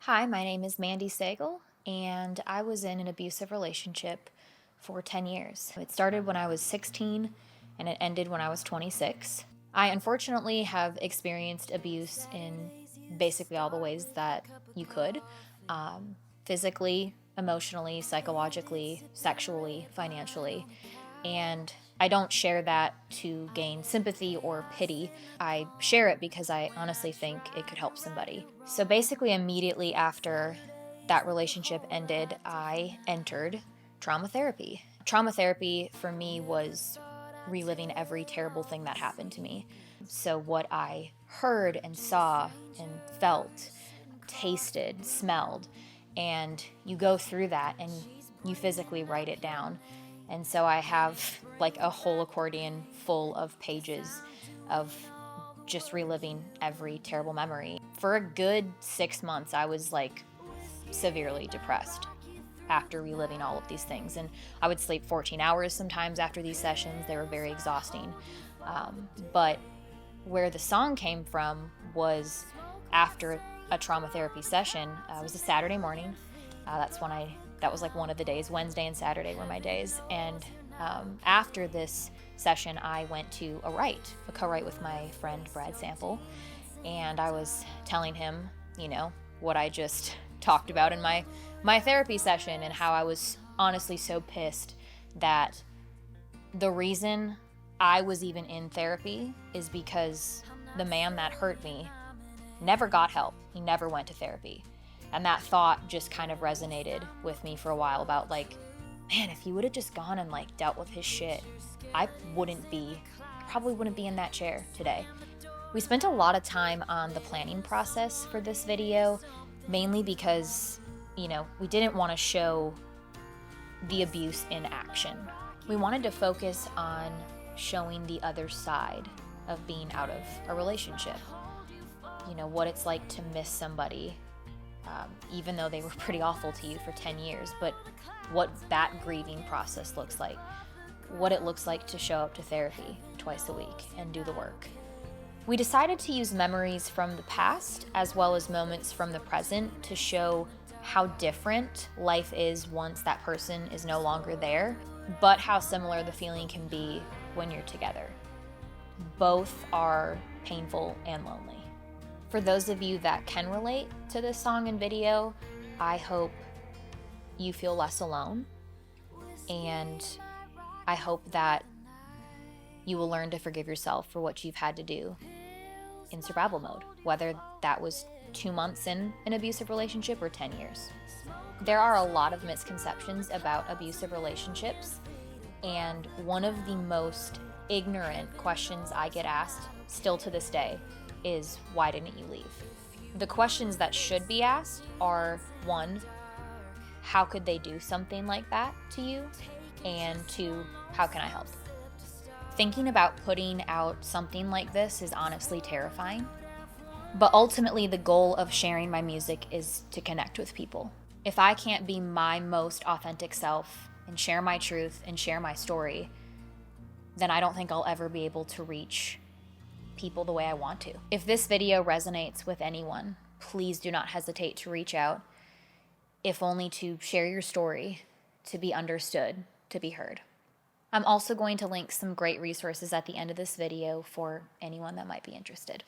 Hi, my name is Mandi Sagal, and I was in an abusive relationship for 10 years. It started when I was 16 and it ended when I was 26. I unfortunately have experienced abuse in basically all the ways that you could, physically, emotionally, psychologically, sexually, financially. And I don't share that to gain sympathy or pity. I share it because I honestly think it could help somebody. So basically, immediately after that relationship ended, I entered trauma therapy. Trauma therapy for me was reliving every terrible thing that happened to me. So, what I heard and saw and felt, tasted, smelled, and you go through that and you physically write it down. And so I have like a whole accordion full of pages of just reliving every terrible memory. For a good 6 months, I was like severely depressed after reliving all of these things. And I would sleep 14 hours sometimes after these sessions. They were very exhausting. But where the song came from was after a trauma therapy session. It was a Saturday morning. That was like one of the days. Wednesday and Saturday were my days. And after this session, I went to a co-write with my friend Brad Sample. And I was telling him, what I just talked about in my therapy session, and how I was honestly so pissed that the reason I was even in therapy is because the man that hurt me never got help. He never went to therapy. And that thought just kind of resonated with me for a while about like, man, if he would have just gone and like dealt with his shit, I probably wouldn't be in that chair today. We spent a lot of time on the planning process for this video, mainly because, we didn't want to show the abuse in action. We wanted to focus on showing the other side of being out of a relationship. What it's like to miss somebody, even though they were pretty awful to you for 10 years, but what that grieving process looks like, what it looks like to show up to therapy twice a week and do the work. We decided to use memories from the past as well as moments from the present to show how different life is once that person is no longer there, but how similar the feeling can be when you're together. Both are painful and lonely. For those of you that can relate to this song and video, I hope you feel less alone, and I hope that you will learn to forgive yourself for what you've had to do in survival mode, whether that was 2 months in an abusive relationship or 10 years. There are a lot of misconceptions about abusive relationships, and one of the most ignorant questions I get asked still to this day is, why didn't you leave? The questions that should be asked are, 1, how could they do something like that to you? And 2, how can I help? Thinking about putting out something like this is honestly terrifying. But ultimately, the goal of sharing my music is to connect with people. If I can't be my most authentic self and share my truth and share my story, then I don't think I'll ever be able to reach people the way I want to. If this video resonates with anyone, please do not hesitate to reach out, if only to share your story, to be understood, to be heard. I'm also going to link some great resources at the end of this video for anyone that might be interested.